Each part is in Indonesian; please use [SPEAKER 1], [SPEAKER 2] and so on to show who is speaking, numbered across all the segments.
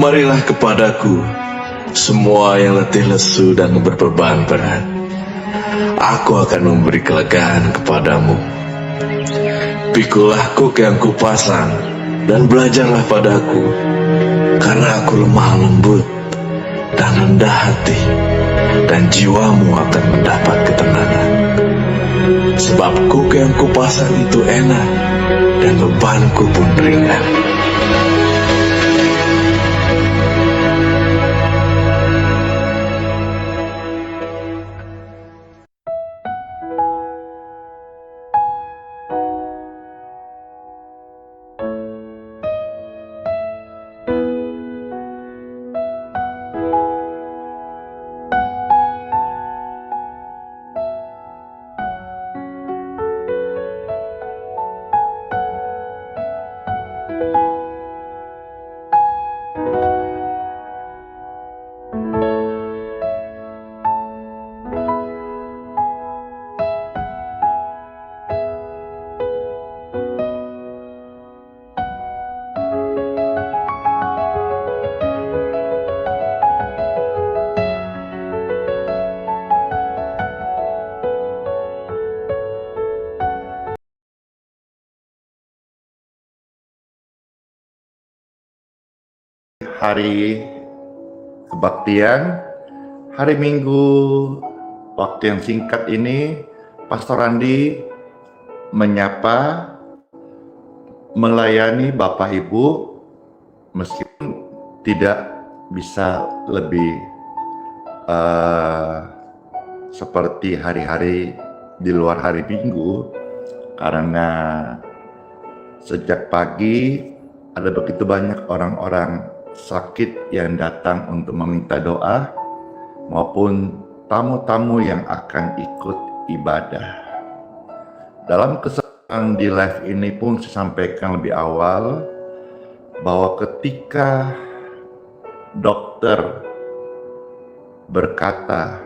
[SPEAKER 1] Marilah kepadaku, semua yang letih lesu dan berbeban berat. Aku akan memberi kelegaan kepadamu. Pikulah kuk yang kupasang, dan belajarlah padaku, karena aku lemah lembut dan rendah hati, dan jiwamu akan mendapat ketenangan. Sebab kuk yang kupasang itu enak, dan bebanku pun ringan.
[SPEAKER 2] Hari kebaktian, hari Minggu, waktu yang singkat ini, Pastor Andi menyapa, melayani Bapak Ibu, meskipun tidak bisa lebih seperti hari-hari di luar hari Minggu, karena sejak pagi ada begitu banyak orang-orang sakit yang datang untuk meminta doa maupun tamu-tamu yang akan ikut ibadah. Dalam kesempatan di live ini pun saya sampaikan lebih awal bahwa ketika dokter berkata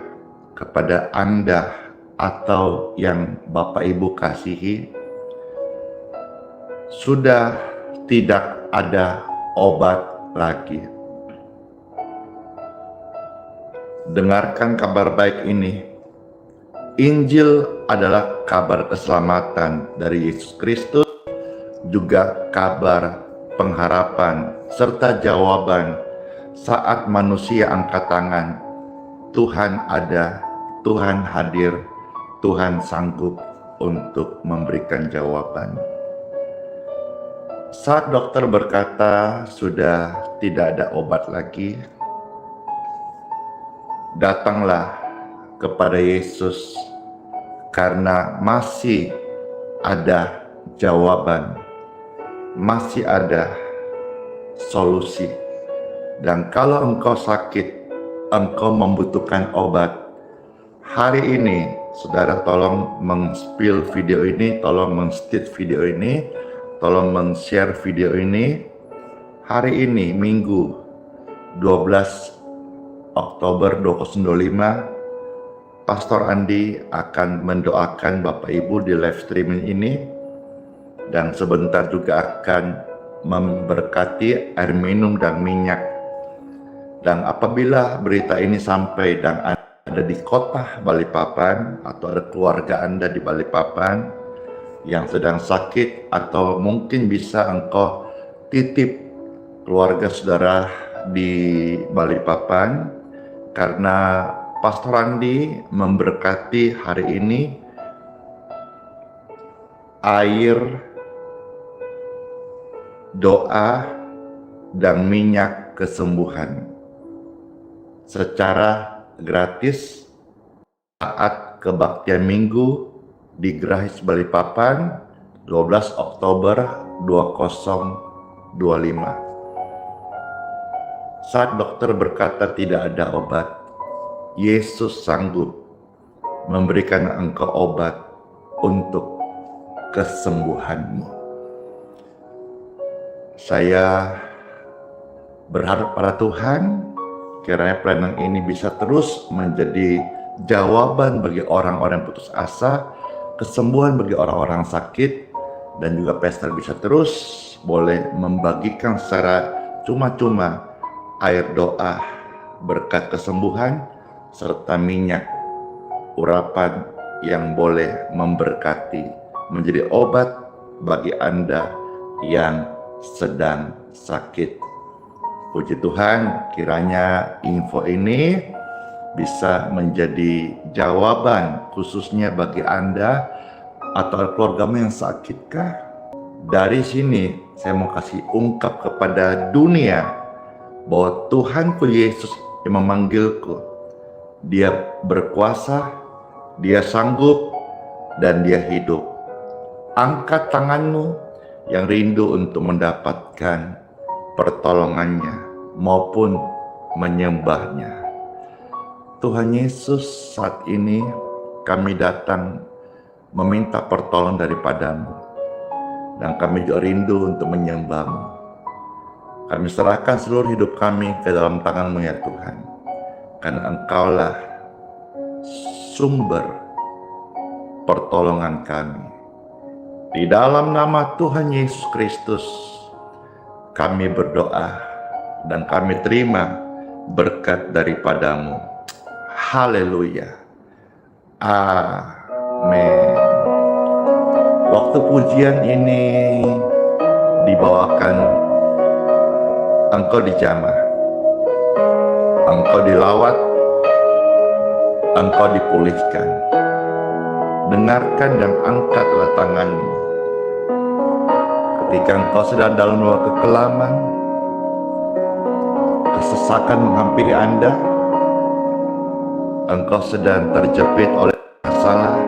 [SPEAKER 2] kepada Anda atau yang Bapak Ibu kasihi, sudah tidak ada obat lagi. Dengarkan kabar baik ini. Injil adalah kabar keselamatan dari Yesus Kristus, juga kabar pengharapan serta jawaban saat manusia angkat tangan. Tuhan ada, Tuhan hadir, Tuhan sanggup untuk memberikan jawaban. Saat dokter berkata sudah tidak ada obat lagi, datanglah kepada Yesus karena masih ada jawaban, masih ada solusi. Dan kalau engkau sakit, engkau membutuhkan obat, hari ini saudara tolong meng-spill video ini, tolong meng-stit video ini, tolong men-share video ini. Hari ini Minggu 12 Oktober 2025, Pastor Andi akan mendoakan Bapak Ibu di live streaming ini, dan sebentar juga akan memberkati air minum dan minyak. Dan apabila berita ini sampai dan ada di kota Balikpapan atau ada keluarga Anda di Balikpapan yang sedang sakit, atau mungkin bisa engkau titip keluarga saudara di Balikpapan, karena Pastor Andi memberkati hari ini air, doa, dan minyak kesembuhan secara gratis saat kebaktian Minggu di Grahis Balikpapan 12 Oktober 2025. Saat dokter berkata tidak ada obat, Yesus sanggup memberikan engkau obat untuk kesembuhanmu. Saya berharap pada Tuhan, kiranya pelayanan ini bisa terus menjadi jawaban bagi orang-orang putus asa, kesembuhan bagi orang-orang sakit, dan juga pastor bisa terus boleh membagikan secara cuma-cuma air doa, berkat kesembuhan, serta minyak urapan yang boleh memberkati, menjadi obat bagi Anda yang sedang sakit. Puji Tuhan, kiranya info ini bisa menjadi jawaban khususnya bagi Anda atau keluargamu yang sakitkah. Dari sini saya mau kasih ungkap kepada dunia bahwa Tuhanku Yesus yang memanggilku, Dia berkuasa, Dia sanggup, dan Dia hidup. Angkat tanganmu yang rindu untuk mendapatkan pertolongannya maupun menyembahnya. Tuhan Yesus, saat ini kami datang meminta pertolongan daripadamu, dan kami juga rindu untuk menyembahmu. Kami serahkan seluruh hidup kami ke dalam tangan-Mu ya Tuhan, karena Engkaulah sumber pertolongan kami. Di dalam nama Tuhan Yesus Kristus kami berdoa dan kami terima berkat daripadamu. Haleluya. Amin. Waktu pujian ini dibawakan, engkau dijamah, engkau dilawat, engkau dipulihkan. Dengarkan dan angkatlah tanganmu. Ketika engkau sedang dalam kekelaman, kesesakan menghampiri Anda, engkau sedang terjepit oleh masalah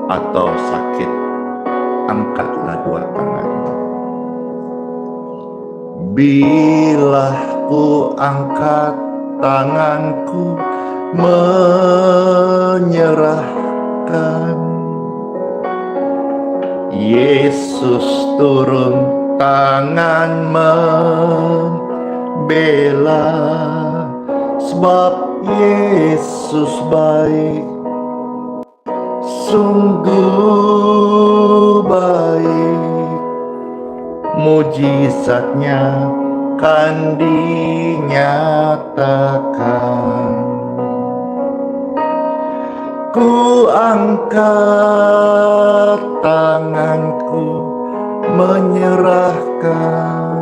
[SPEAKER 2] atau sakit, angkatlah dua tanganmu. Bila ku angkat tanganku menyerahkan, Yesus turun tangan membela, sebab Yesus baik, sungguh baik. Mujizatnya kan dinyatakan. Ku angkat tanganku menyerahkan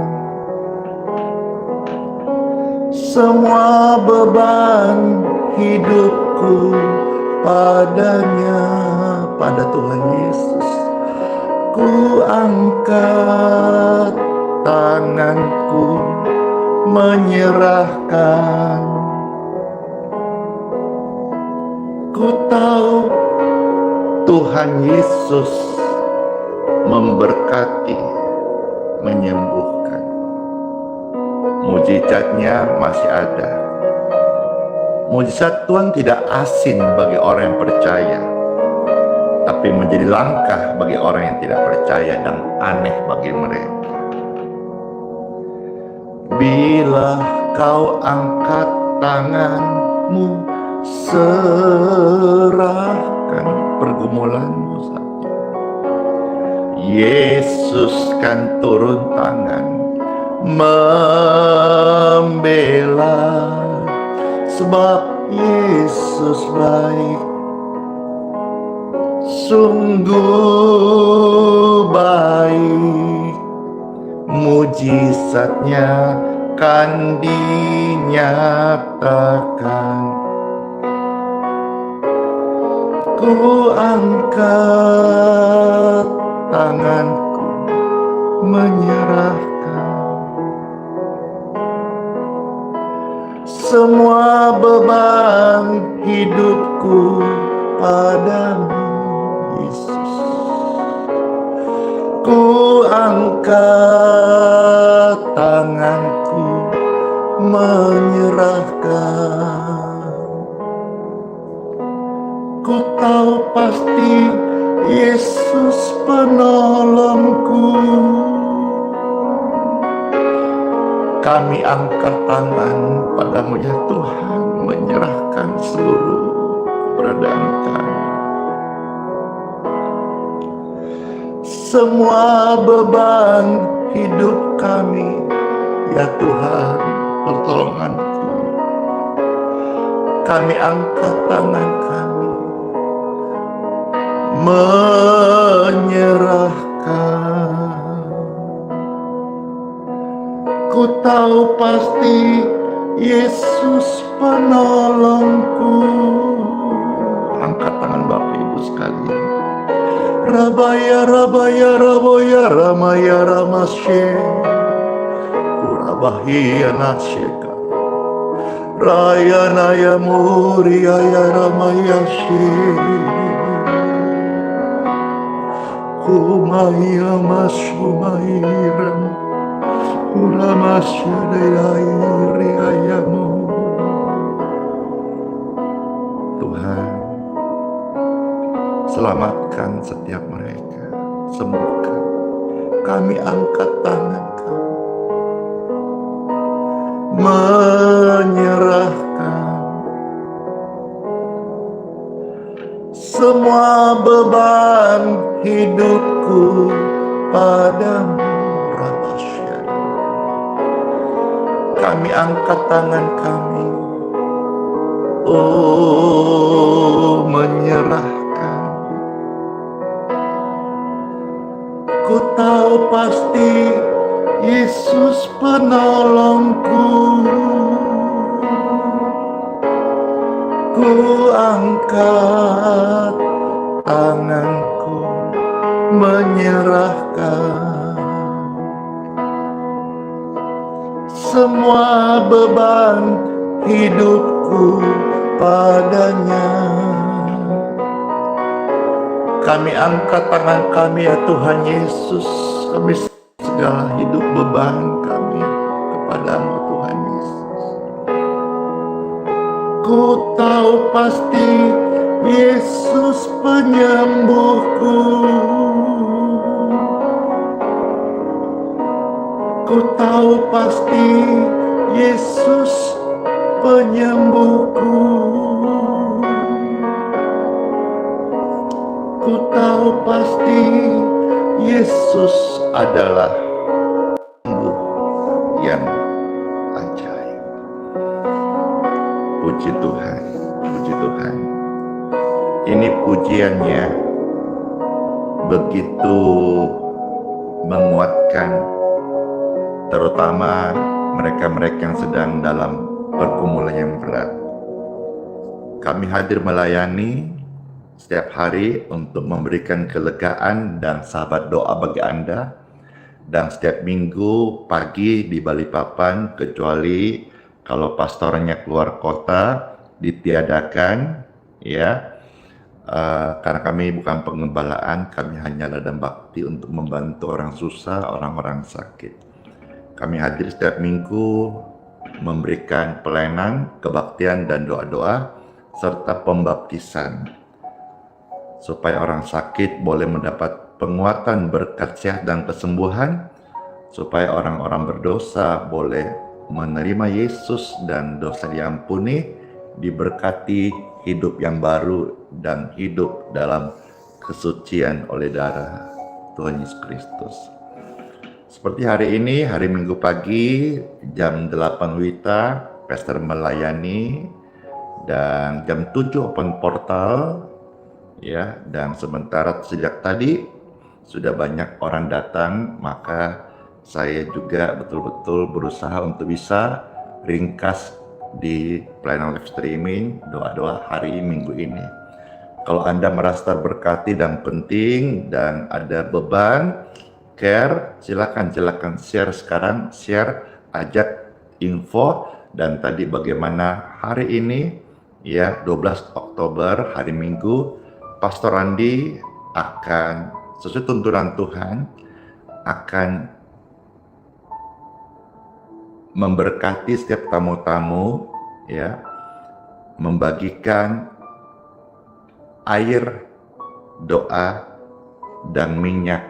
[SPEAKER 2] semua beban hidupku padanya, pada Tuhan Yesus. Ku angkat tanganku menyerahkan. Ku tahu Tuhan Yesus memberkati, menyembuhkan. Mujizatnya masih ada. Mujizat Tuhan tidak asing bagi orang yang percaya, tapi menjadi langkah bagi orang yang tidak percaya dan aneh bagi mereka. Bila kau angkat tanganmu, serahkan pergumulanmu saat ini, Yesus kan turun tangan membela, sebab Yesus baik, sungguh baik. Mujizatnya kan dinyatakan. Ku angkat tanganku menyerahkan semua beban hidupku padamu, Yesus. Ku angkat tanganku menyerahkan. Ku tahu pasti Yesus penolongku. Kami angkat tangan padamu ya Tuhan, menyerahkan seluruh keberadaan kami. Semua beban hidup kami ya Tuhan, pertolonganku. Kami angkat tangan kami, menyerahkan. Ku tahu pasti Yesus penolongku. Angkat tangan Bapak Ibu sekalian. Rabaya rabaya raboya ramaya ramasye. Kurabahia nasyeka. Raya naya muria ya ramaya she. Kumaya masumairam. Kuramasya dayairi ayamu. Tuhan, selamatkan setiap mereka, sembuhkan. Kami angkat tangan kami, menyerahkan semua beban hidupku padamu. Kami angkat tangan kami, oh menyerahkan. Ku tahu pasti Yesus penolongku. Ku angkat tanganku, menyerahkan semua beban hidupku padanya. Kami angkat tangan kami ya Tuhan Yesus. Kami segala hidup beban kami kepadamu Tuhan Yesus. Ku tahu pasti Yesus penyembuhku. Ku tahu pasti Yesus penyembuhku. Ku tahu pasti Yesus adalah sembuh yang ajaib. Puji Tuhan, puji Tuhan. Ini pujiannya begitu menguatkan, terutama mereka-mereka yang sedang dalam pergumulan yang berat. Kami hadir melayani setiap hari untuk memberikan kelegaan dan sahabat doa bagi Anda. Dan setiap minggu pagi di Balikpapan, kecuali kalau pastornya keluar kota, ditiadakan, ya. Karena kami bukan pengembalaan, kami hanya ladang bakti untuk membantu orang susah, orang-orang sakit. Kami hadir setiap minggu memberikan pelayanan, kebaktian dan doa-doa serta pembaptisan supaya orang sakit boleh mendapat penguatan berkat sehat dan kesembuhan, supaya orang-orang berdosa boleh menerima Yesus dan dosa diampuni, diberkati hidup yang baru dan hidup dalam kesucian oleh darah Tuhan Yesus Kristus. Seperti hari ini, hari Minggu pagi, jam 8 WITA, pastor melayani, dan jam 7 open portal, ya. Dan sementara sejak tadi sudah banyak orang datang, maka saya juga betul-betul berusaha untuk bisa ringkas di pelayanan live streaming doa-doa hari Minggu ini. Kalau Anda merasa terberkati dan penting dan ada beban care, silakan share sekarang, share, ajak info. Dan tadi bagaimana hari ini, ya, 12 Oktober hari Minggu, Pastor Andi akan sesuai tuntunan Tuhan akan memberkati setiap tamu-tamu, ya, membagikan air doa dan minyak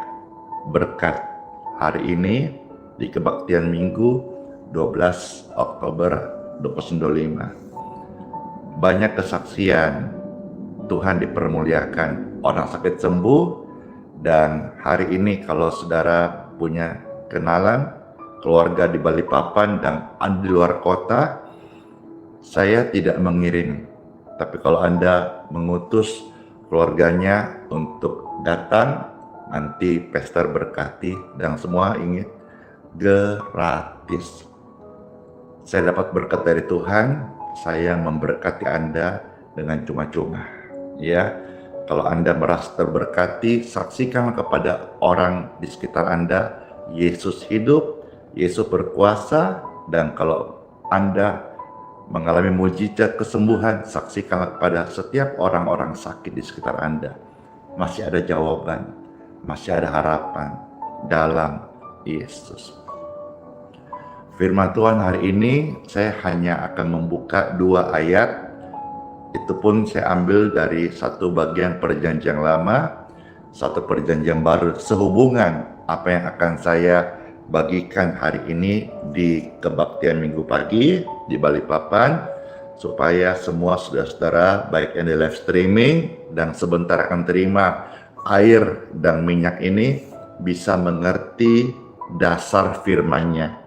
[SPEAKER 2] berkat hari ini di kebaktian Minggu 12 Oktober 2025. Banyak kesaksian Tuhan dipermuliakan, orang sakit sembuh. Dan hari ini kalau saudara punya kenalan, keluarga di Balikpapan dan di luar kota, saya tidak mengirim. Tapi kalau Anda mengutus keluarganya untuk datang, nanti Pastor berkati, dan semua ingin gratis. Saya dapat berkat dari Tuhan, saya memberkati Anda dengan cuma-cuma. Ya, kalau Anda merasa terberkati, saksikanlah kepada orang di sekitar Anda, Yesus hidup, Yesus berkuasa, dan kalau Anda mengalami mujizat kesembuhan, saksikanlah kepada setiap orang-orang sakit di sekitar Anda. Masih ada jawaban, masih ada harapan dalam Yesus. Firman Tuhan hari ini saya hanya akan membuka 2 ayat. Itu pun saya ambil dari satu bagian perjanjian lama, satu perjanjian baru, sehubungan apa yang akan saya bagikan hari ini di kebaktian minggu pagi di Balikpapan, supaya semua saudara-saudara baik yang di live streaming dan sebentar akan terima air dan minyak ini bisa mengerti dasar firman-Nya.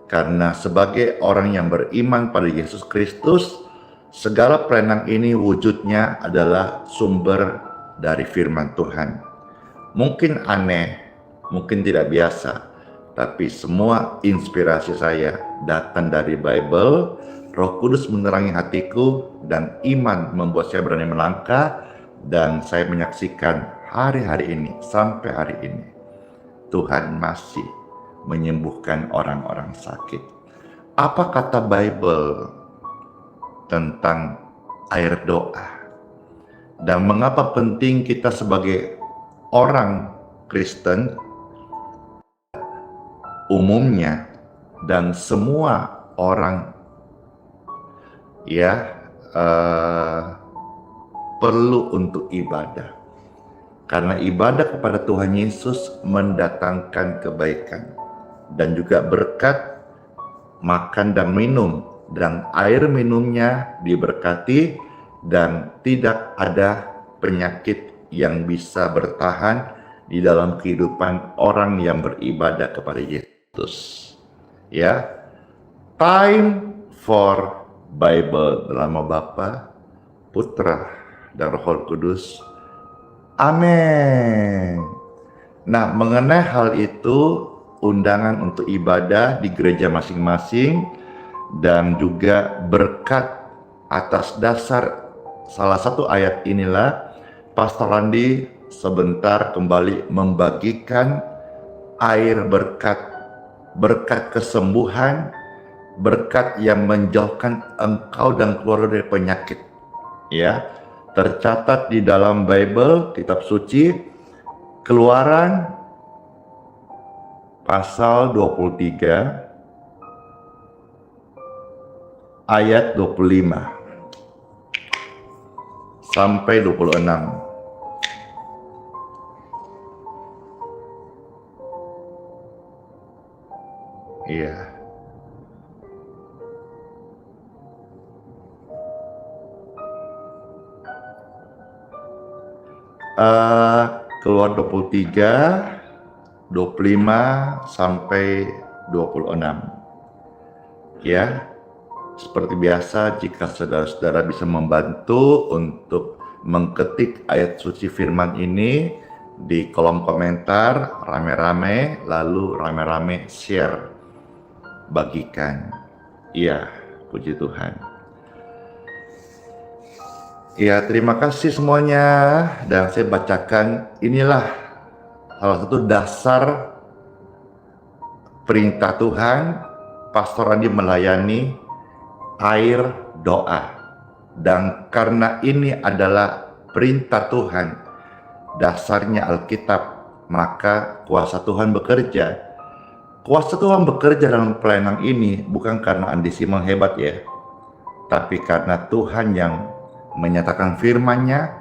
[SPEAKER 2] Karena sebagai orang yang beriman pada Yesus Kristus, segala pelayanan ini wujudnya adalah sumber dari firman Tuhan. Mungkin aneh, mungkin tidak biasa, tapi semua inspirasi saya datang dari Bible. Roh Kudus menerangi hatiku dan iman membuat saya berani melangkah, dan saya menyaksikan hari-hari ini sampai hari ini Tuhan masih menyembuhkan orang-orang sakit. Apa kata Bible tentang air doa? Dan mengapa penting kita sebagai orang Kristen umumnya dan semua orang perlu untuk ibadah, karena ibadah kepada Tuhan Yesus mendatangkan kebaikan dan juga berkat makan dan minum, dan air minumnya diberkati dan tidak ada penyakit yang bisa bertahan di dalam kehidupan orang yang beribadah kepada Yesus. Ya, time for Bible dalam nama Bapa, Putra, dan Roh Kudus. Amin. Nah, mengenai hal itu, undangan untuk ibadah di gereja masing-masing dan juga berkat atas dasar salah satu ayat inilah, Pastor Andi sebentar kembali membagikan air berkat, berkat kesembuhan, berkat yang menjauhkan engkau dan keluarga dari penyakit. Ya, tercatat di dalam Bible, kitab suci, Keluaran pasal 23 ayat 25 sampai 26. Iya. Keluar 23, 25 sampai 26. Ya, seperti biasa, jika saudara-saudara bisa membantu untuk mengketik ayat suci firman ini di kolom komentar rame-rame, lalu rame-rame share, bagikan. Iya, puji Tuhan. Ya, terima kasih semuanya, dan saya bacakan inilah salah satu dasar perintah Tuhan. Pastor Andi melayani air doa, dan karena ini adalah perintah Tuhan, dasarnya Alkitab, maka kuasa Tuhan bekerja. Kuasa Tuhan bekerja dalam pelayanan ini bukan karena Andi Simon hebat ya, tapi karena Tuhan yang menyatakan firman-Nya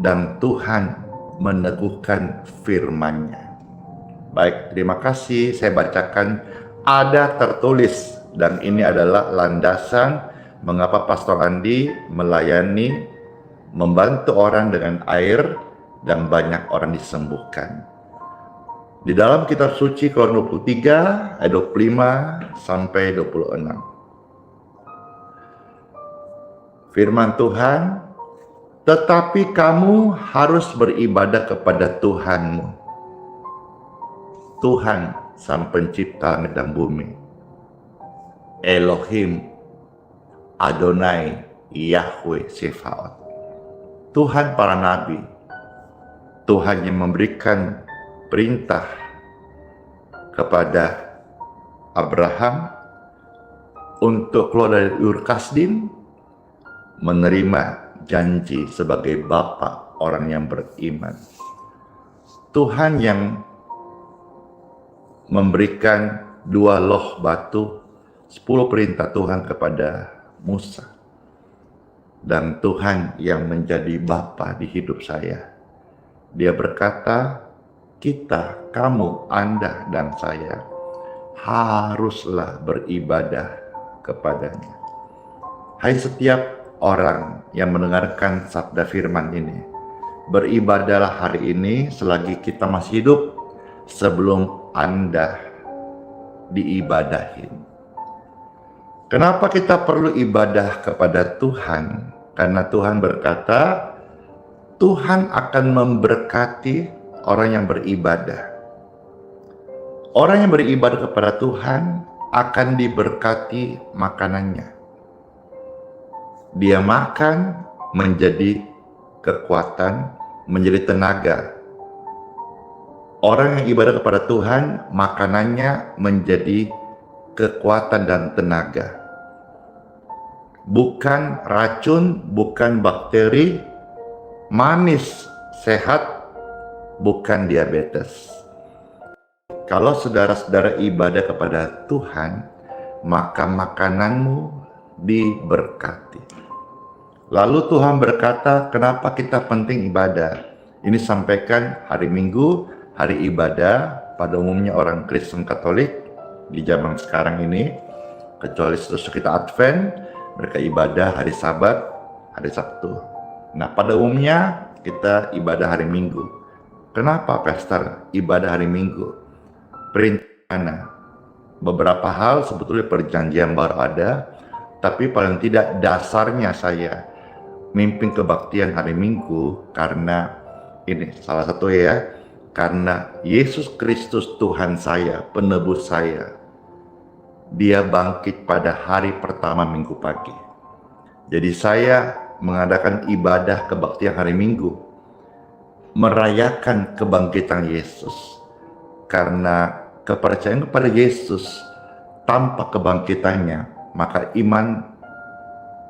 [SPEAKER 2] dan Tuhan meneguhkan firman-Nya. Baik, terima kasih. Saya bacakan, ada tertulis, dan ini adalah landasan mengapa Pastor Andi melayani, membantu orang dengan air, dan banyak orang disembuhkan. Di dalam kitab suci Keluaran 23 ayat 25 sampai 26. Firman Tuhan, tetapi kamu harus beribadah kepada Tuhanmu, Tuhan Sang Pencipta langit dan bumi, Elohim, Adonai, Yahweh Sefaot, Tuhan para nabi, Tuhan yang memberikan perintah kepada Abraham untuk keluar dari Ur Kasdim, menerima janji sebagai bapa orang yang beriman. Tuhan yang memberikan 2 loh batu, 10 perintah Tuhan kepada Musa. Dan Tuhan yang menjadi bapa di hidup saya. Dia berkata, kita, kamu, Anda, dan saya haruslah beribadah kepadanya. Hai setiap orang yang mendengarkan sabda firman ini, beribadahlah hari ini selagi kita masih hidup, sebelum Anda diibadahin. Kenapa kita perlu ibadah kepada Tuhan? Karena Tuhan berkata, Tuhan akan memberkati orang yang beribadah. Orang yang beribadah kepada Tuhan akan diberkati makanannya. Dia makan menjadi kekuatan, menjadi tenaga. Orang yang ibadah kepada Tuhan, makanannya menjadi kekuatan dan tenaga. Bukan racun, bukan bakteri, manis, sehat, bukan diabetes. Kalau saudara-saudara ibadah kepada Tuhan, maka makananmu diberkati. Lalu Tuhan berkata, kenapa kita penting ibadah? Ini sampaikan hari Minggu, hari ibadah pada umumnya orang Kristen Katolik di zaman sekarang ini, kecuali setelah kita Advent, mereka ibadah hari Sabat, hari Sabtu. Nah, pada umumnya kita ibadah hari Minggu. Kenapa, Pastor, ibadah hari Minggu? Perintah mana? Beberapa hal sebetulnya perjanjian baru ada, tapi paling tidak dasarnya saya mimpin kebaktian hari Minggu karena ini salah satu ya, karena Yesus Kristus Tuhan saya, penebus saya, Dia bangkit pada hari pertama Minggu pagi. Jadi saya mengadakan ibadah kebaktian hari Minggu, merayakan kebangkitan Yesus. Karena kepercayaan kepada Yesus tanpa kebangkitannya, maka iman,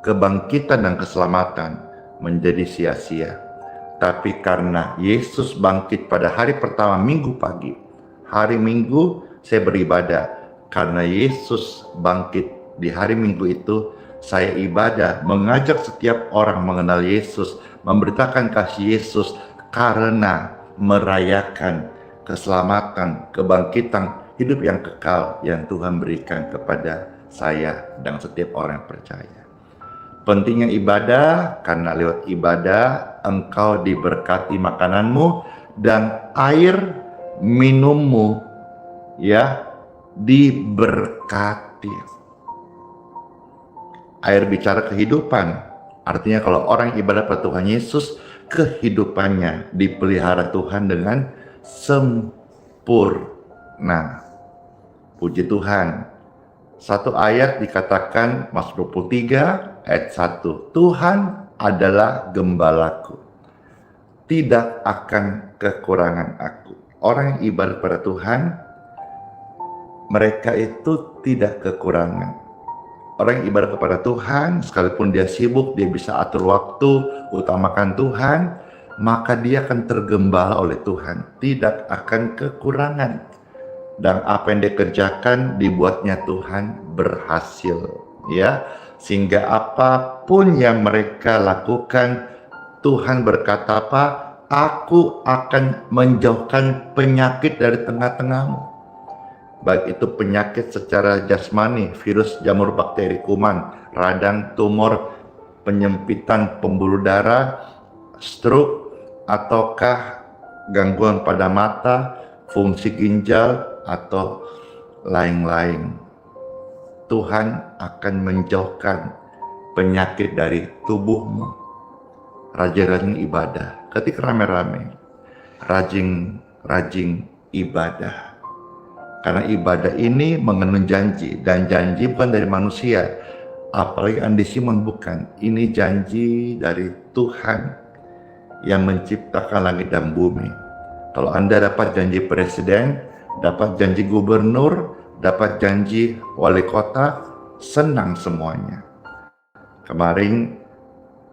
[SPEAKER 2] kebangkitan dan keselamatan menjadi sia-sia. Tapi karena Yesus bangkit pada hari pertama Minggu pagi, hari Minggu saya beribadah. Karena Yesus bangkit di hari Minggu itu, saya ibadah, mengajak setiap orang mengenal Yesus, memberitakan kasih Yesus, karena merayakan keselamatan, kebangkitan, hidup yang kekal yang Tuhan berikan kepada saya dan setiap orang yang percaya. Pentingnya ibadah, karena lewat ibadah engkau diberkati makananmu dan air minummu ya diberkati. Air bicara kehidupan. Artinya kalau orang ibadah pada Tuhan Yesus, kehidupannya dipelihara Tuhan dengan sempurna. Puji Tuhan. Satu ayat dikatakan Mazmur 23 ayat 1. Tuhan adalah gembalaku, tidak akan kekurangan aku. Orang yang ibadah pada Tuhan, mereka itu tidak kekurangan. Orang yang ibadah kepada Tuhan, sekalipun dia sibuk, dia bisa atur waktu, utamakan Tuhan, maka dia akan tergembala oleh Tuhan, tidak akan kekurangan. Dan apa yang dikerjakan dibuatnya Tuhan berhasil, ya. Sehingga apapun yang mereka lakukan, Tuhan berkata apa? Aku akan menjauhkan penyakit dari tengah-tengahmu. Baik itu penyakit secara jasmani, virus, jamur, bakteri, kuman, radang, tumor, penyempitan pembuluh darah, stroke, ataukah gangguan pada mata, fungsi ginjal atau lain-lain. Tuhan akan menjauhkan penyakit dari tubuhmu. Rajin-rajin ibadah. Ketika rame-rame, rajin ibadah. Karena ibadah ini mengandung janji, dan janji bukan dari manusia. Apalagi Andi Simon bukan. Ini janji dari Tuhan yang menciptakan langit dan bumi. Kalau Anda dapat janji presiden, dapat janji gubernur, dapat janji wali kota, senang semuanya. Kemarin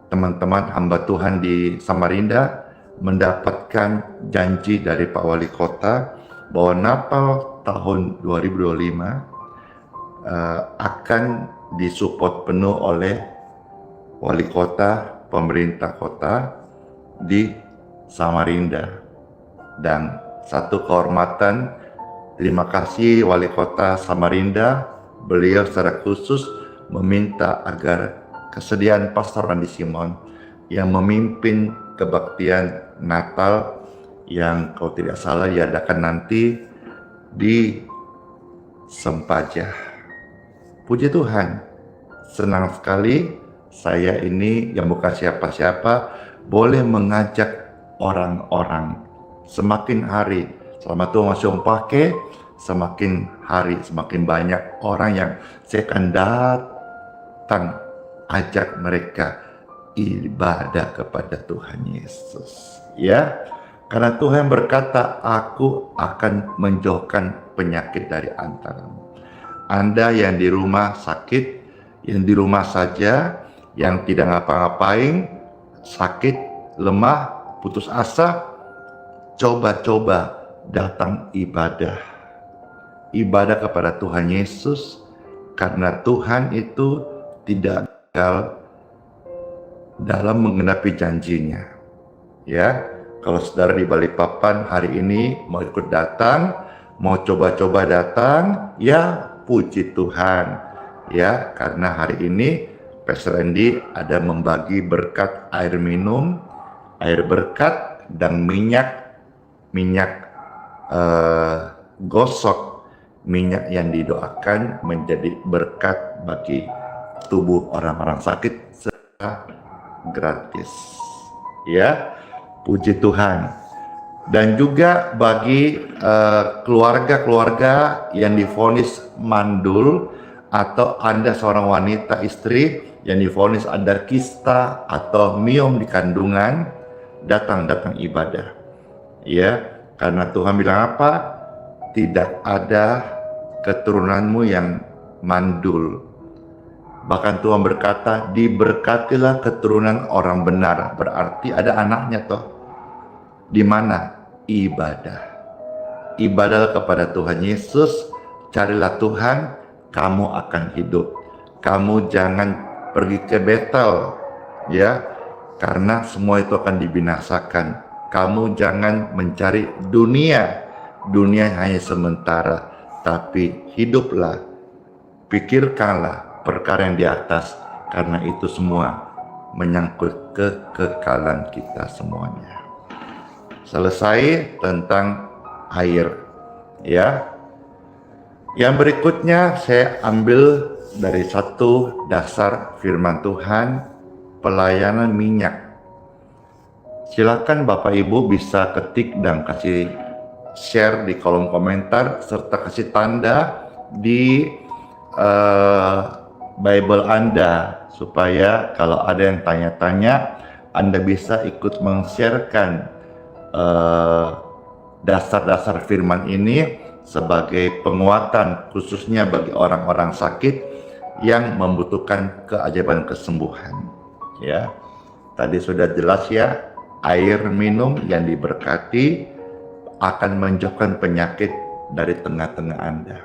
[SPEAKER 2] teman-teman hamba Tuhan di Samarinda mendapatkan janji dari Pak Wali Kota bahwa Natal tahun 2025 akan disupport penuh oleh Wali Kota, pemerintah kota di Samarinda. Dan satu kehormatan, terima kasih Wali Kota Samarinda, beliau secara khusus meminta agar kesediaan Pastor Andi Simon yang memimpin kebaktian Natal yang kalau tidak salah diadakan nanti di Sempaja. Puji Tuhan, senang sekali saya ini yang bukan siapa-siapa boleh mengajak orang-orang semakin hari selama Tuhan masih pakai, semakin hari semakin banyak orang yang saya akan datang ajak mereka ibadah kepada Tuhan Yesus, ya. Karena Tuhan berkata, aku akan menjauhkan penyakit dari antaramu. Anda yang di rumah sakit, yang di rumah saja, yang tidak ngapa-ngapain, sakit, lemah, putus asa, coba-coba datang ibadah. Ibadah kepada Tuhan Yesus, karena Tuhan itu tidak gagal dalam menggenapi janjinya. Ya, kalau saudara di Balikpapan hari ini mau ikut datang, mau coba-coba datang, ya puji Tuhan. Ya, karena hari ini Pastor Andy ada membagi berkat air minum, air berkat dan minyak gosok, minyak yang didoakan menjadi berkat bagi tubuh orang-orang sakit secara gratis. Ya, puji Tuhan. Dan juga bagi keluarga-keluarga yang divonis mandul, atau Anda seorang wanita istri yang divonis ada kista atau miom di kandungan, datang ibadah. Ya, karena Tuhan bilang apa? Tidak ada keturunanmu yang mandul. Bahkan Tuhan berkata, diberkatilah keturunan orang benar. Berarti ada anaknya toh. Di mana? Ibadah. Ibadah kepada Tuhan Yesus. Carilah Tuhan, kamu akan hidup. Kamu jangan pergi ke Betel, ya, karena semua itu akan dibinasakan. Kamu jangan mencari dunia. Dunia hanya sementara, tapi hiduplah, pikirkanlah perkara yang di atas, karena itu semua menyangkut kekekalan kita semuanya. Selesai tentang air, ya. Yang berikutnya saya ambil dari satu dasar firman Tuhan, pelayanan minyak. Silakan Bapak Ibu bisa ketik dan kasih share di kolom komentar, serta kasih tanda di Bible Anda, supaya kalau ada yang tanya-tanya, Anda bisa ikut meng-sharekan dasar-dasar firman ini sebagai penguatan khususnya bagi orang-orang sakit yang membutuhkan keajaiban kesembuhan. Ya, tadi sudah jelas ya, air minum yang diberkati akan menjauhkan penyakit dari tengah-tengah Anda.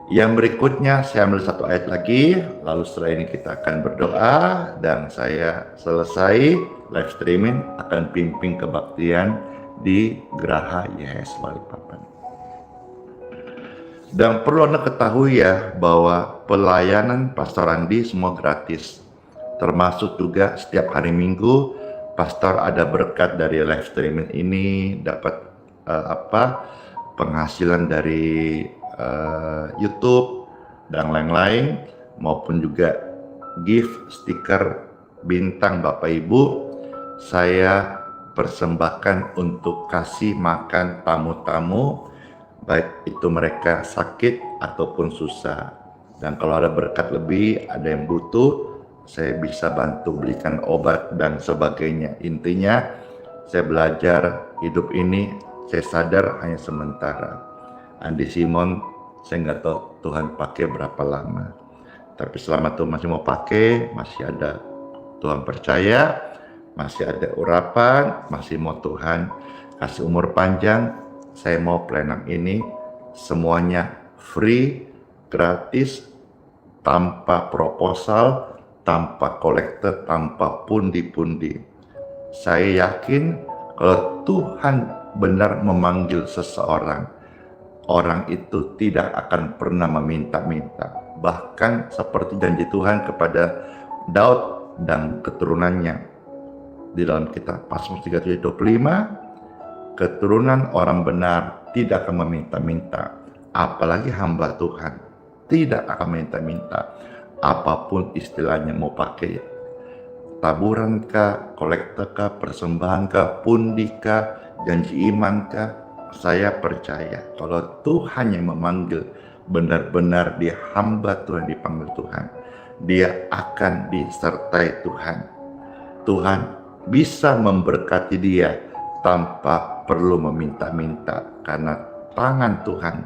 [SPEAKER 2] Yang berikutnya saya ambil satu ayat lagi, lalu setelah ini kita akan berdoa dan saya selesai live streaming akan pimpin kebaktian di Geraha YHS Balikpapan. Dan perlu Anda ketahui ya bahwa pelayanan Pastor Andi semua gratis, termasuk juga setiap hari Minggu Pastor ada berkat dari live streaming ini, dapat penghasilan dari YouTube dan lain-lain, maupun juga gift stiker bintang Bapak Ibu, saya persembahkan untuk kasih makan tamu-tamu, baik itu mereka sakit ataupun susah. Dan kalau ada berkat lebih, ada yang butuh, saya bisa bantu belikan obat dan sebagainya. Intinya saya belajar hidup ini, saya sadar hanya sementara. Andi Simon, saya nggak tahu Tuhan pakai berapa lama. Tapi selama Tuhan masih mau pakai, masih ada Tuhan percaya, masih ada urapan, masih mau Tuhan kasih umur panjang, saya mau pelayanan ini semuanya free, gratis, tanpa proposal, tanpa kolektor, tanpa pundi-pundi. Saya yakin kalau Tuhan benar memanggil seseorang, orang itu tidak akan pernah meminta-minta. Bahkan seperti janji Tuhan kepada Daud dan keturunannya. Di dalam kitab Mazmur 37:25, keturunan orang benar tidak akan meminta-minta. Apalagi hamba Tuhan tidak akan minta-minta. Apapun istilahnya, mau pakai taburan kah, kolektor kah, persembahan kah, pundi kah, janji iman kah, saya percaya kalau Tuhan yang memanggil, benar-benar dia hamba Tuhan, dipanggil Tuhan, dia akan disertai Tuhan. Tuhan bisa memberkati dia tanpa perlu meminta-minta, karena tangan Tuhan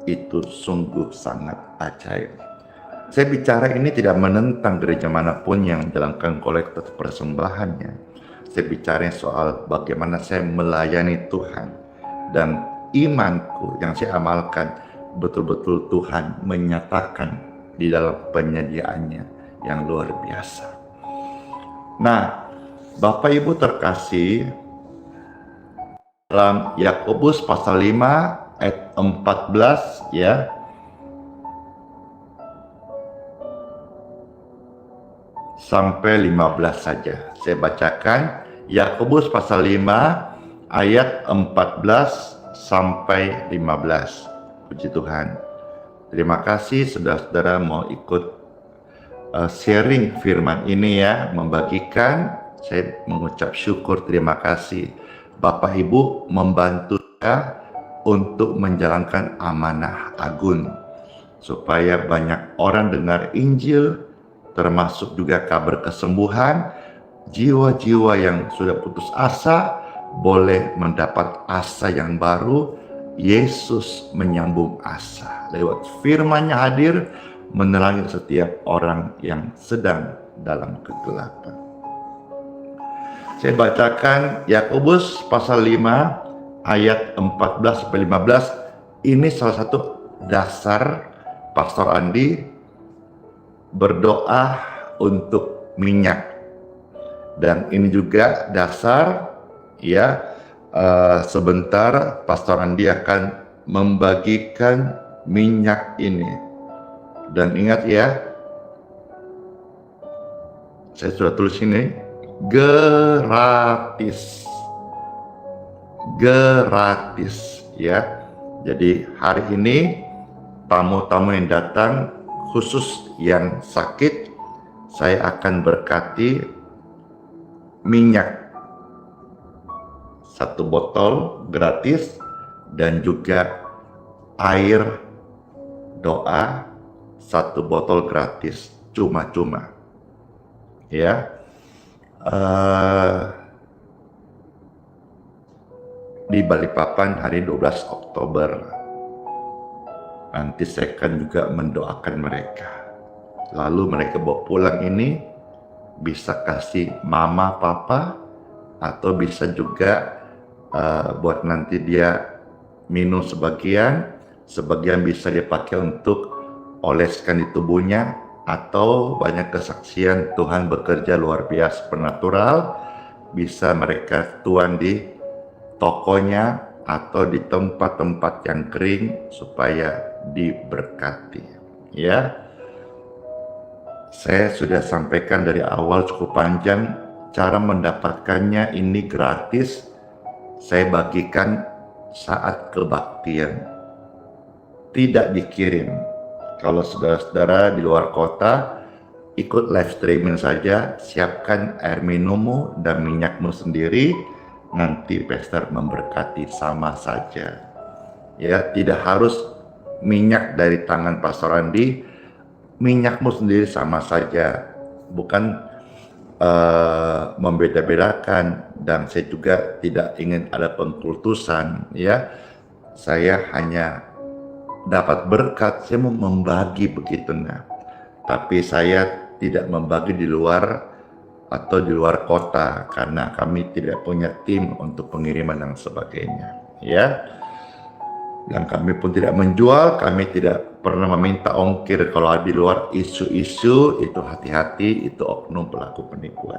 [SPEAKER 2] itu sungguh sangat ajaib. Saya bicara ini tidak menentang gereja manapun yang menjalankan kolektor persembahannya. Saya bicara soal bagaimana saya melayani Tuhan, dan imanku yang saya amalkan betul-betul Tuhan menyatakan di dalam penyediaannya yang luar biasa. Nah, Bapak Ibu terkasih, dalam Yakobus pasal 5 ayat 14 ya, sampai 15 saja. Saya bacakan Yakobus pasal 5 ayat 14 sampai 15. Puji Tuhan. Terima kasih saudara-saudara mau ikut sharing firman ini ya, membagikan. Saya mengucap syukur, terima kasih Bapak Ibu membantu saya untuk menjalankan amanah agung, supaya banyak orang dengar Injil, termasuk juga kabar kesembuhan. Jiwa-jiwa yang sudah putus asa boleh mendapat asa yang baru. Yesus menyambung asa lewat firman-Nya hadir, menerangi setiap orang yang sedang dalam kegelapan. Saya bacakan Yakobus pasal 5 ayat 14 sampai 15. Ini salah satu dasar Pastor Andi berdoa untuk minyak, dan ini juga dasar ya. Sebentar Pastor Andi akan membagikan minyak ini, dan ingat ya, saya sudah tulis ini gratis ya. Jadi hari ini tamu-tamu yang datang, khusus yang sakit, saya akan berkati minyak 1 botol gratis, dan juga air doa 1 botol gratis, cuma-cuma ya. Di Balikpapan hari 12 Oktober. Nanti saya akan juga mendoakan mereka. Lalu mereka bawa pulang ini, bisa kasih mama, papa, atau bisa juga buat nanti dia minum sebagian bisa dia pakai untuk oleskan di tubuhnya, atau banyak kesaksian Tuhan bekerja luar biasa supernatural, bisa mereka tuang di tokonya atau di tempat-tempat yang kering supaya diberkati ya. Saya sudah sampaikan dari awal cukup panjang, cara mendapatkannya ini gratis. Saya bagikan saat kebaktian. Tidak dikirim. Kalau saudara-saudara di luar kota, ikut live streaming saja, siapkan air minummu dan minyakmu sendiri, nanti pastor memberkati sama saja. Ya, tidak harus minyak dari tangan Pastor Andi, minyakmu sendiri sama saja. Bukan membeda-bedakan, dan saya juga tidak ingin ada pengkultusan, ya. Saya hanya dapat berkat, saya mau membagi begitu, nah. Tapi saya tidak membagi di luar atau di luar kota karena kami tidak punya tim untuk pengiriman dan sebagainya, ya. Dan kami pun tidak menjual, kami tidak pernah meminta ongkir. Kalau di luar isu-isu itu hati-hati, itu oknum pelaku penipuan.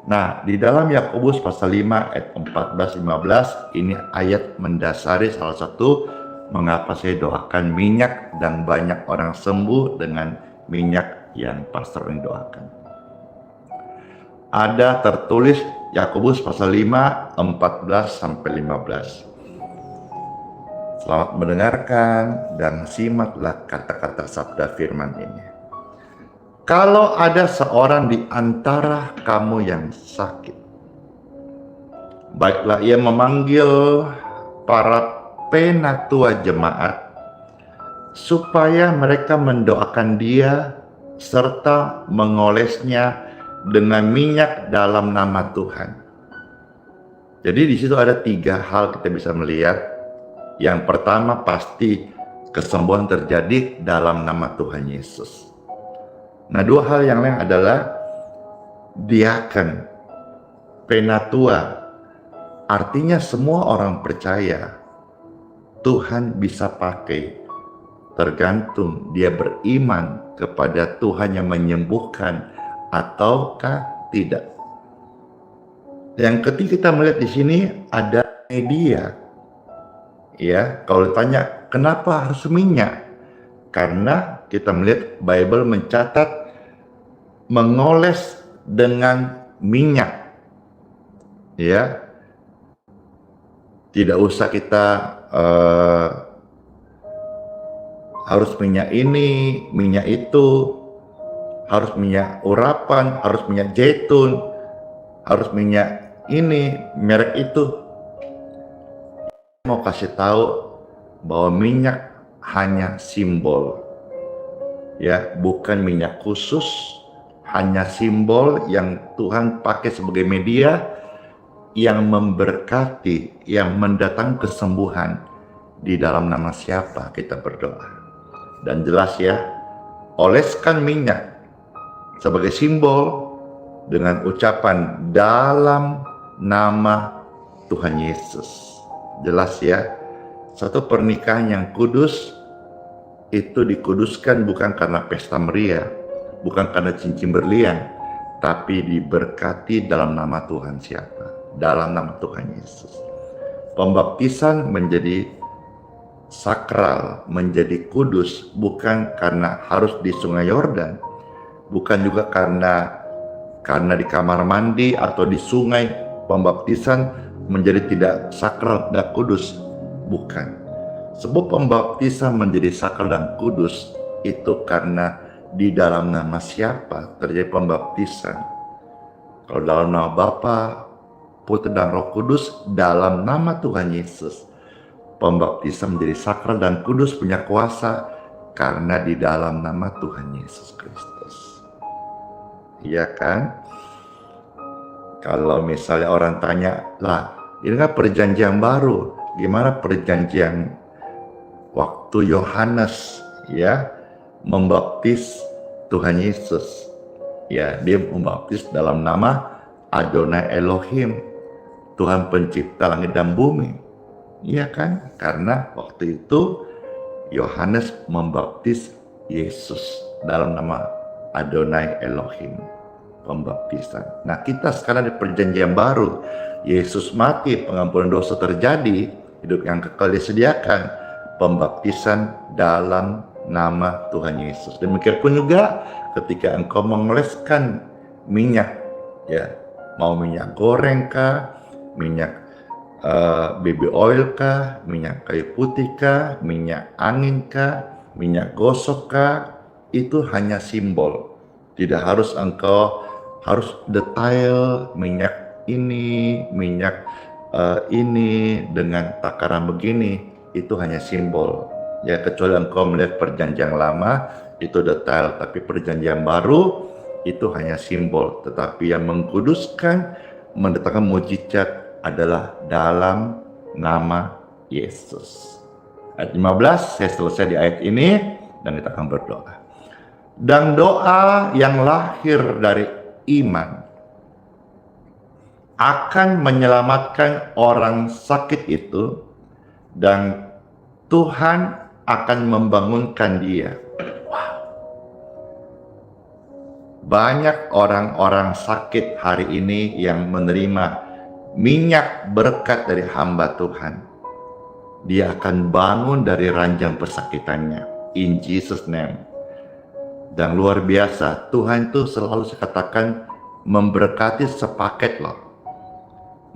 [SPEAKER 2] Nah, di dalam Yakobus pasal 5 ayat 14-15 ini ayat mendasari salah satu mengapa saya doakan minyak dan banyak orang sembuh dengan minyak yang pastor ini doakan. Ada tertulis Yakobus pasal 5 14-15. Selamat mendengarkan dan simaklah kata-kata sabda firman ini. Kalau ada seorang di antara kamu yang sakit, baiklah ia memanggil para penatua jemaat supaya mereka mendoakan dia serta mengolesnya dengan minyak dalam nama Tuhan. Jadi di situ ada 3 hal kita bisa melihat. Yang pertama pasti kesembuhan terjadi dalam nama Tuhan Yesus. Nah, 2 hal yang lain adalah diaken, penatua. Artinya semua orang percaya Tuhan bisa pakai, tergantung dia beriman kepada Tuhan yang menyembuhkan ataukah tidak. Yang ketiga kita melihat di sini ada media. Ya, kalau ditanya kenapa harus minyak? Karena kita melihat Bible mencatat mengoles dengan minyak. Ya, tidak usah kita harus minyak ini, minyak itu, harus minyak urapan, harus minyak zaitun, harus minyak ini, merek itu. Mau kasih tahu bahwa minyak hanya simbol, ya, bukan minyak khusus, hanya simbol yang Tuhan pakai sebagai media yang memberkati, yang mendatangkan kesembuhan. Di dalam nama siapa kita berdoa. Dan jelas ya, oleskan minyak sebagai simbol dengan ucapan dalam nama Tuhan Yesus. Jelas ya, satu pernikahan yang kudus itu dikuduskan bukan karena pesta meriah, bukan karena cincin berlian, tapi diberkati dalam nama Tuhan siapa? Dalam nama Tuhan Yesus. Pembaptisan menjadi sakral, menjadi kudus bukan karena harus di Sungai Yordan, bukan juga karena di kamar mandi atau di sungai. Pembaptisan menjadi tidak sakral dan kudus, bukan. Sebab pembaptisan menjadi sakral dan kudus itu karena di dalam nama siapa terjadi pembaptisan. Kalau dalam nama Bapa, Putra dan Roh Kudus, dalam nama Tuhan Yesus, pembaptisan menjadi sakral dan kudus, punya kuasa karena di dalam nama Tuhan Yesus Kristus. Iya kan? Kalau misalnya orang tanya, lah ini kan perjanjian baru, gimana perjanjian waktu Yohanes ya membaptis Tuhan Yesus? Ya, dia membaptis dalam nama Adonai Elohim, Tuhan pencipta langit dan bumi. Iya kan? Karena waktu itu Yohanes membaptis Yesus dalam nama Adonai Elohim, pembaptisan. Nah, kita sekarang di perjanjian baru, Yesus mati, pengampunan dosa terjadi, hidup yang kekal disediakan, pembaptisan dalam nama Tuhan Yesus. Demikian pun juga ketika engkau mengoleskan minyak, ya, mau minyak goreng kah, minyak baby oil kah, minyak kayu putih kah, minyak angin kah, minyak gosok kah, itu hanya simbol. Tidak harus engkau harus detail minyak ini, minyak ini dengan takaran begini, itu hanya simbol. Ya, kecuali engkau melihat perjanjian lama itu detail, tapi perjanjian baru itu hanya simbol. Tetapi yang mengkuduskan, mendatangkan mujizat adalah dalam nama Yesus. Ayat 15, saya selesai di ayat ini dan kita akan berdoa. Dan doa yang lahir dari iman akan menyelamatkan orang sakit itu, dan Tuhan akan membangunkan dia. Banyak orang-orang sakit hari ini yang menerima minyak berkat dari hamba Tuhan. Dia akan bangun dari ranjang persakitannya. In Jesus' name. Dan luar biasa, Tuhan itu selalu saya katakan memberkati sepaket loh.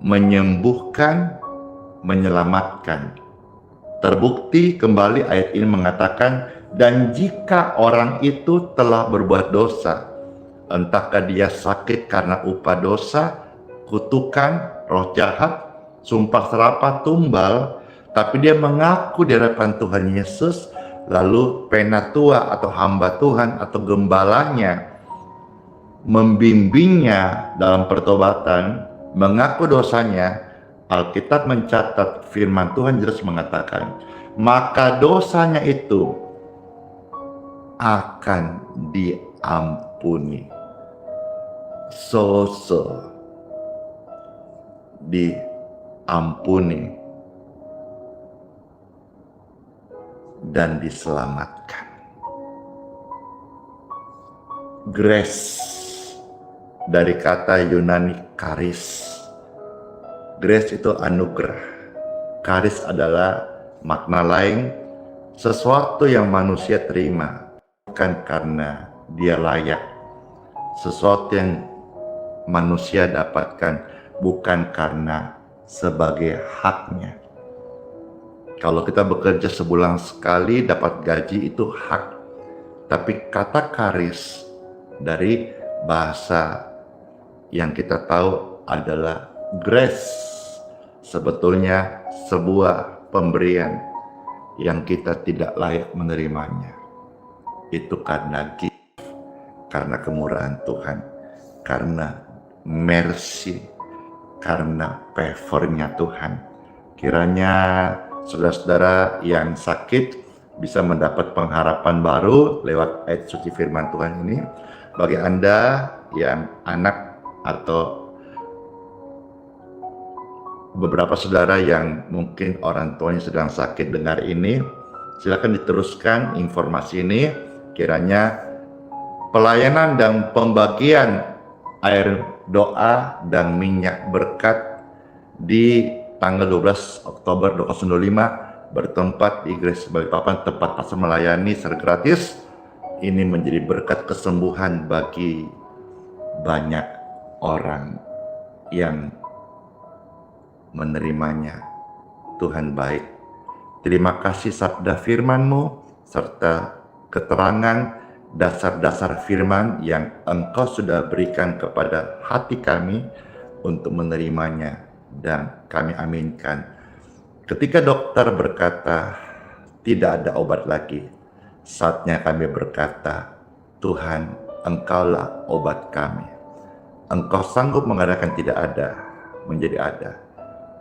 [SPEAKER 2] Menyembuhkan, menyelamatkan. Terbukti kembali ayat ini mengatakan, dan jika orang itu telah berbuat dosa, entahkah dia sakit karena upah dosa, kutukan, roh jahat, sumpah serapah, tumbal, tapi dia mengaku di hadapan Tuhan Yesus, lalu penatua atau hamba Tuhan atau gembalanya membimbingnya dalam pertobatan, mengaku dosanya, Alkitab mencatat firman Tuhan jelas mengatakan, maka dosanya itu akan diampuni. Diampuni dan diselamatkan. Grace dari kata Yunani charis. Grace itu anugerah. Charis adalah makna lain, sesuatu yang manusia terima bukan karena dia layak. Sesuatu yang manusia dapatkan bukan karena sebagai haknya. Kalau kita bekerja sebulan sekali dapat gaji itu hak. Tapi kata charis dari bahasa yang kita tahu adalah grace. Sebetulnya sebuah pemberian yang kita tidak layak menerimanya. Itu karena gift, karena kemurahan Tuhan, karena mercy, karena favornya Tuhan. Kiranya saudara-saudara yang sakit bisa mendapat pengharapan baru lewat ayat suci firman Tuhan ini. Bagi Anda yang anak atau beberapa saudara yang mungkin orang tuanya sedang sakit dengar ini, silakan diteruskan informasi ini. Kiranya pelayanan dan pembagian air doa dan minyak berkat di tanggal 12 Oktober 2025 bertempat di Grace Balikpapan, tempat pastor melayani secara gratis. Ini menjadi berkat kesembuhan bagi banyak orang yang menerimanya. Tuhan baik. Terima kasih sabda firman-Mu serta keterangan dasar-dasar firman yang Engkau sudah berikan kepada hati kami untuk menerimanya, dan kami aminkan. Ketika dokter berkata tidak ada obat lagi, saatnya kami berkata, Tuhan, Engkaulah obat kami. Engkau sanggup mengadakan tidak ada menjadi ada.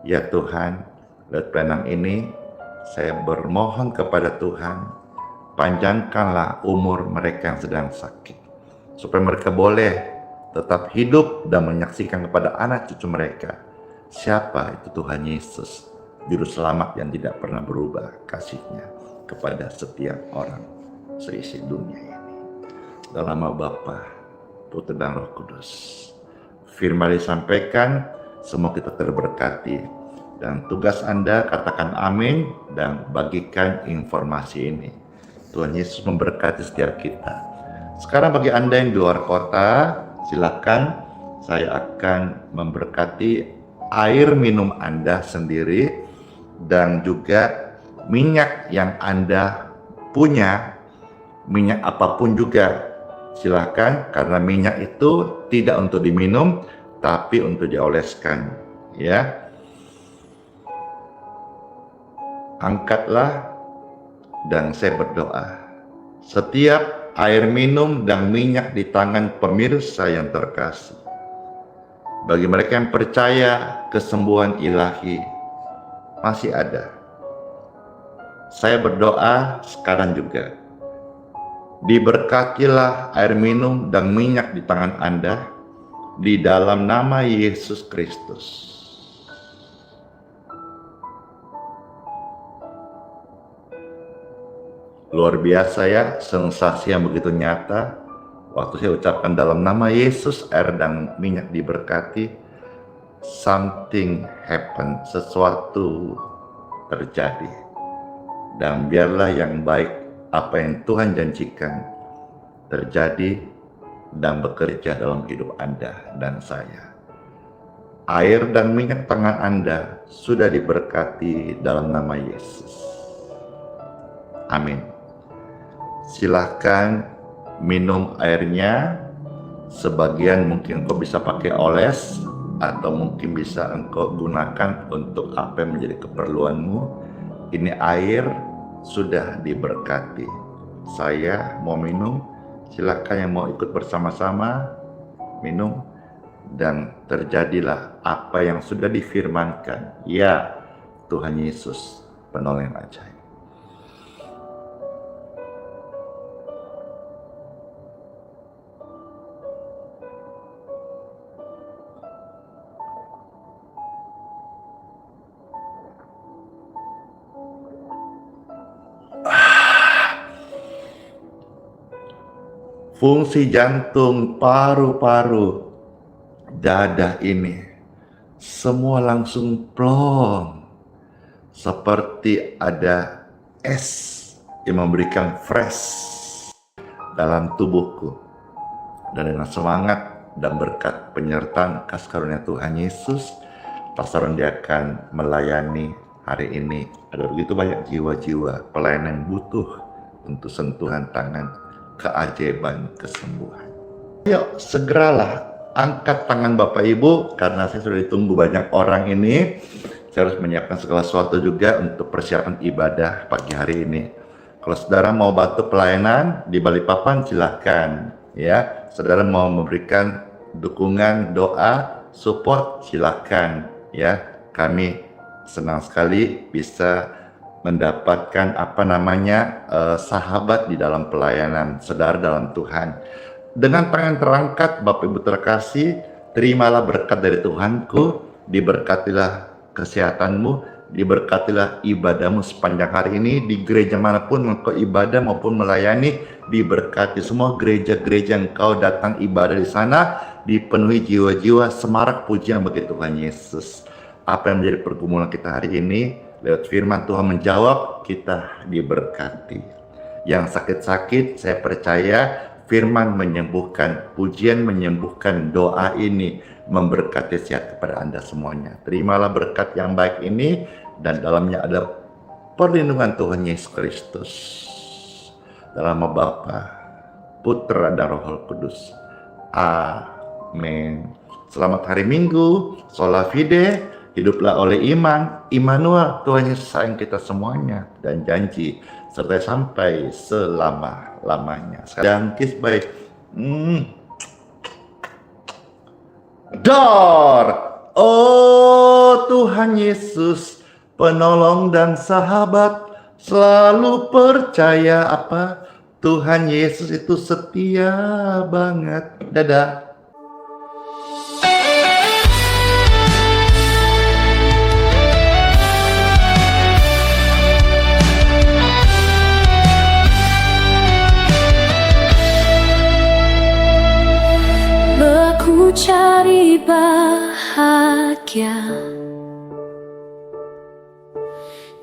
[SPEAKER 2] Ya Tuhan, lewat pelayanan ini saya bermohon kepada Tuhan, panjangkanlah umur mereka yang sedang sakit, supaya mereka boleh tetap hidup dan menyaksikan kepada anak cucu mereka siapa itu Tuhan Yesus, juru selamat yang tidak pernah berubah kasih-Nya kepada setiap orang seisi dunia ini. Dalam nama Bapa, Putra dan Roh Kudus. Firman disampaikan, semua kita terberkati. Dan tugas Anda katakan amin dan bagikan informasi ini. Tuhan Yesus memberkati setiap kita. Sekarang bagi Anda yang di luar kota, silakan, saya akan memberkati air minum Anda sendiri dan juga minyak yang Anda punya, minyak apapun juga silakan, karena minyak itu tidak untuk diminum tapi untuk dioleskan, ya. Angkatlah dan saya berdoa. Setiap air minum dan minyak di tangan pemirsa yang terkasih, bagi mereka yang percaya kesembuhan ilahi masih ada, saya berdoa sekarang juga, diberkatilah air minum dan minyak di tangan Anda di dalam nama Yesus Kristus. Luar biasa ya, sensasi yang begitu nyata. Waktu saya ucapkan dalam nama Yesus, air dan minyak diberkati, something happen, sesuatu terjadi. Dan biarlah yang baik, apa yang Tuhan janjikan, terjadi dan bekerja dalam hidup Anda dan saya. Air dan minyak tangan Anda sudah diberkati dalam nama Yesus. Amin. Silahkan minum airnya. Sebagian mungkin engkau bisa pakai oles, atau mungkin bisa engkau gunakan untuk apa yang menjadi keperluanmu. Ini air sudah diberkati. Saya mau minum, silahkan yang mau ikut bersama-sama minum, dan terjadilah apa yang sudah difirmankan. Ya, Tuhan Yesus penolong yang ajaib. Fungsi jantung, paru-paru, dada ini semua langsung plong, seperti ada es yang memberikan fresh dalam tubuhku. Dan dengan semangat dan berkat penyertaan kasih karunia Tuhan Yesus, Pastor dia akan melayani hari ini. Ada begitu banyak jiwa-jiwa pelayanan yang butuh untuk sentuhan tangan, keajaiban, kesembuhan. Yuk, segeralah angkat tangan Bapak Ibu, karena saya sudah ditunggu banyak orang ini. Saya harus menyiapkan segala sesuatu juga untuk persiapan ibadah pagi hari ini. Kalau saudara mau bantu pelayanan di Balikpapan, silahkan. Ya, saudara mau memberikan dukungan, doa, support, silahkan. Ya, kami senang sekali bisa mendapatkan sahabat di dalam pelayanan, saudara dalam Tuhan. Dengan tangan terangkat, Bapak Ibu terkasih, terimalah berkat dari Tuhanku, diberkatilah kesehatanmu, diberkatilah ibadahmu sepanjang hari ini, di gereja manapun engkau ibadah maupun melayani, diberkati semua gereja-gereja yang engkau datang ibadah di sana, dipenuhi jiwa-jiwa semarak pujian bagi Tuhan Yesus. Apa yang menjadi pergumulan kita hari ini, lewat firman Tuhan menjawab, kita diberkati. Yang sakit-sakit, saya percaya firman menyembuhkan, pujian menyembuhkan, doa ini memberkati sehat kepada Anda semuanya. Terimalah berkat yang baik ini, dan dalamnya ada perlindungan Tuhan Yesus Kristus. Dalam nama Bapa, Putra, dan Roh Kudus. Amin. Selamat hari Minggu, sola fide. Hiduplah oleh iman, Immanuel, Tuhan Yesus sayang kita semuanya, dan janji serta sampai selama-lamanya. Sekarang kiss by Dor. Oh Tuhan Yesus, penolong dan sahabat, selalu percaya apa? Tuhan Yesus itu setia banget. Dadah.
[SPEAKER 3] Aku cari bahagia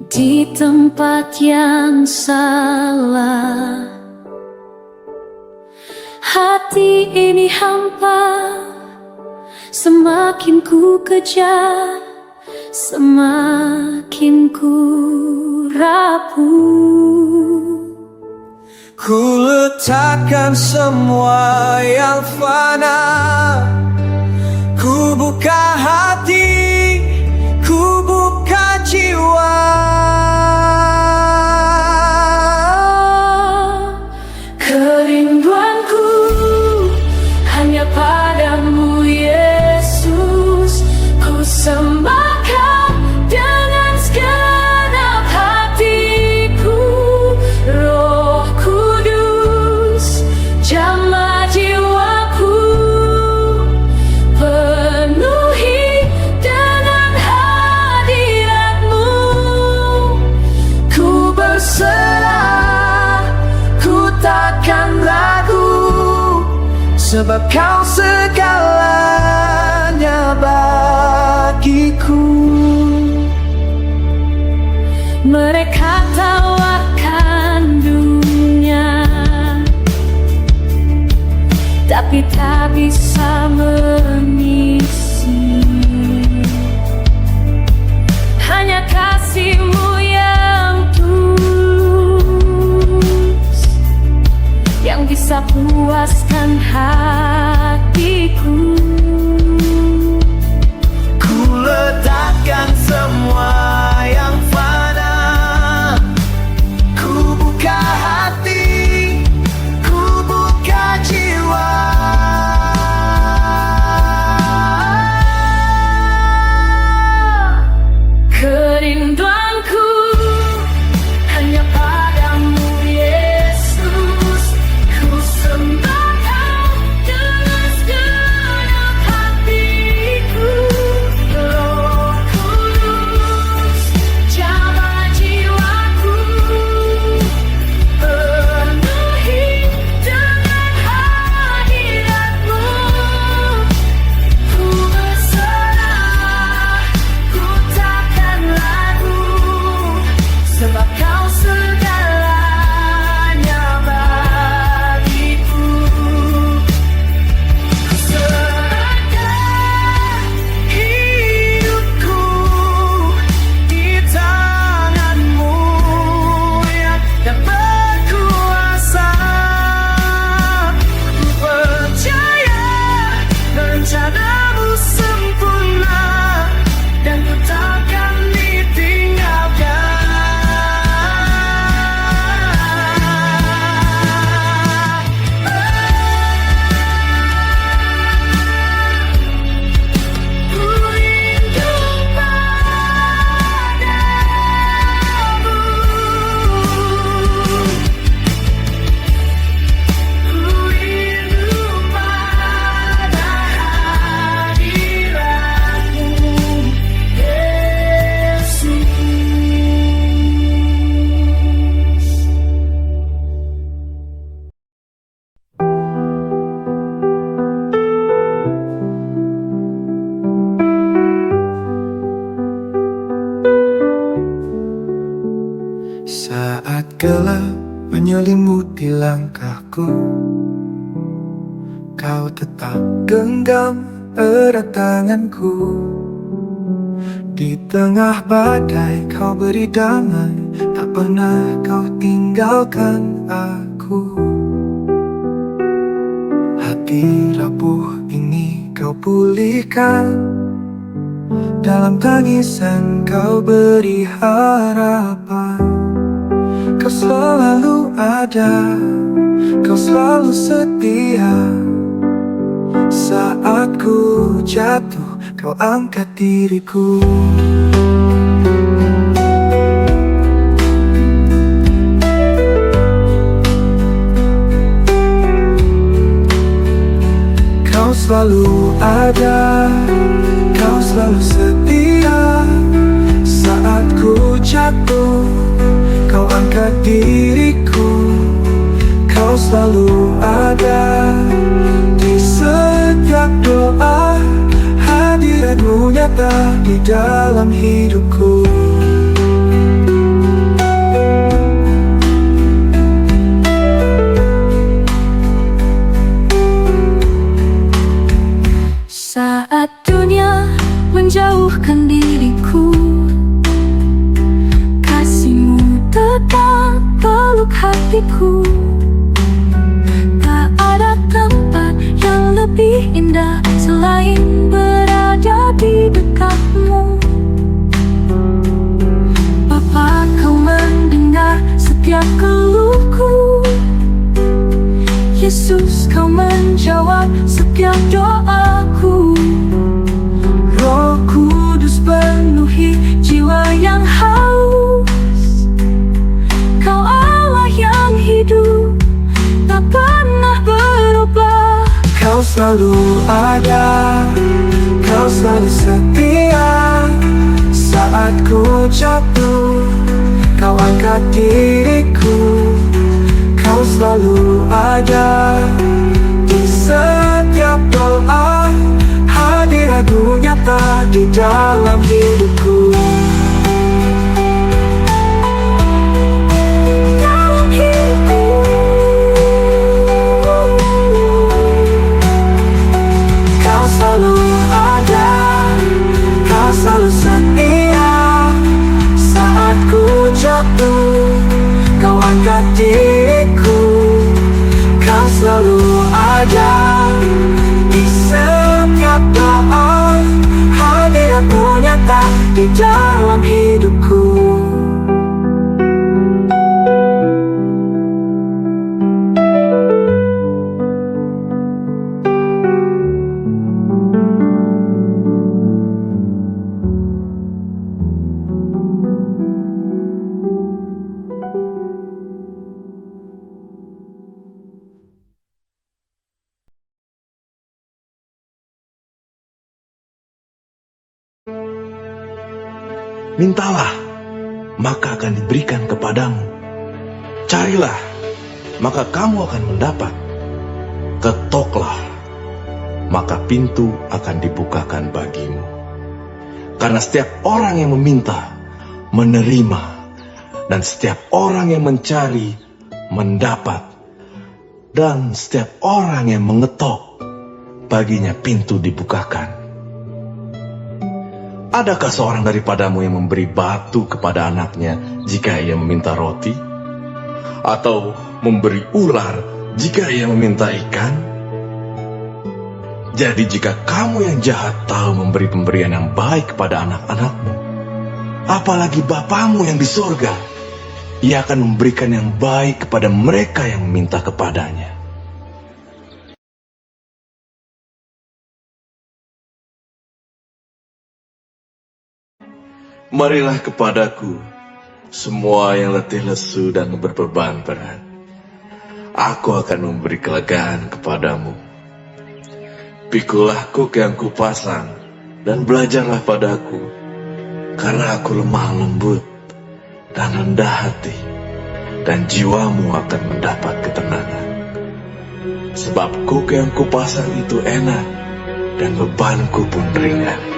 [SPEAKER 3] di tempat yang salah. Hati ini hampa, Semakin ku kejar, semakin ku rapuh.
[SPEAKER 4] Ku letakkan semua yang fana, ku buka hati, ku buka jiwa.
[SPEAKER 3] Kerinduanku hanya padamu, Yesus. Ku sembahkan dengan segenap hatiku. Roh Kudus, jamah jiwaku, penuhi dengan hadirat-Mu. Ku berserah, ku takkan ragu,
[SPEAKER 4] Sebab Kau segalanya bagiku.
[SPEAKER 3] mereka tawarkan dunia, tapi tak bisa mengisi. Hanya kasih-Mu yang tulus yang bisa puaskan hatiku.
[SPEAKER 4] Ku letakkan semua yang fana, ku buka hati, ku buka jiwa.
[SPEAKER 3] Kerinduanku hanya padamu, Yesus. Ku sembahkan dengan segenap hatiku. Roh Kudus, jamah jiwaku, penuhi dengan hadirat-Mu. Ku berserah, ku takkan ragu, sebab Kau segalanya bagiku. Ku serahkan hidupku di tangan-Mu yang berkuasa. Ku percaya rencana-Mu sempurna, dan ku takkan ditinggalkan. Ku rindu padamu, ku rindu pada hadirat-Mu, Yesus.
[SPEAKER 4] Saat gelap menyelimuti langkahku, Kau tetap genggam erat tanganku. Di tengah badai Kau beri damai, tak pernah Kau tinggalkan aku. Hati rapuh ini Kau pulihkan, dalam tangisan Kau beri harapan. Kau selalu ada, Kau selalu setia. Saat ku jatuh, Kau angkat diriku. Kau selalu ada, Kau selalu setia. Saat ku jatuh, Kau angkat diriku. Kau selalu ada di setiap doa. Hadirat-Mu nyata di dalam hidupku.
[SPEAKER 3] Saat hanya menjauhkan diriku. Kasih-Mu tetap peluk hatiku. Tak ada tempat yang lebih indah selain berada di dekat-Mu. Bapa, Kau mendengar setiap keluhku. Yesus, Kau menjawab setiap doaku. Roh Kudus penuhi jiwa yang haus. Kau Allah yang hidup, tak pernah berubah.
[SPEAKER 4] Kau selalu ada, Kau selalu setia. Saat ku jatuh, Kau angkat diriku. Kau selalu ada di setiap doa. Hadirat-Mu nyata di dalam hidupku.
[SPEAKER 3] Dalam hidupku.
[SPEAKER 4] Kau selalu ada, Kau selalu setia. Saat ku jatuh, Kau angkat diriku. Kau selalu ada di setiap doa. Hadirat-Mu nyata di dalam hidupku.
[SPEAKER 1] Mintalah, maka akan diberikan kepadamu. Carilah, maka kamu akan mendapat. Ketoklah, maka pintu akan dibukakan bagimu. Karena setiap orang yang meminta, menerima, dan setiap orang yang mencari, mendapat. Dan setiap orang yang mengetok, baginya pintu dibukakan. Adakah seorang daripadamu yang memberi batu kepada anaknya jika ia meminta roti? Atau memberi ular jika ia meminta ikan? Jadi jika kamu yang jahat tahu memberi pemberian yang baik kepada anak-anakmu, apalagi Bapamu yang di sorga, Ia akan memberikan yang baik kepada mereka yang meminta kepadanya. Marilah kepadaku, semua yang letih lesu dan berbeban berat. Aku akan memberi kelegaan kepadamu. Pikulah kuk yang kupasang, dan belajarlah padaku, karena aku lemah lembut dan rendah hati, dan jiwamu akan mendapat ketenangan. Sebab kuk yang kupasang itu enak, dan bebanku pun ringan.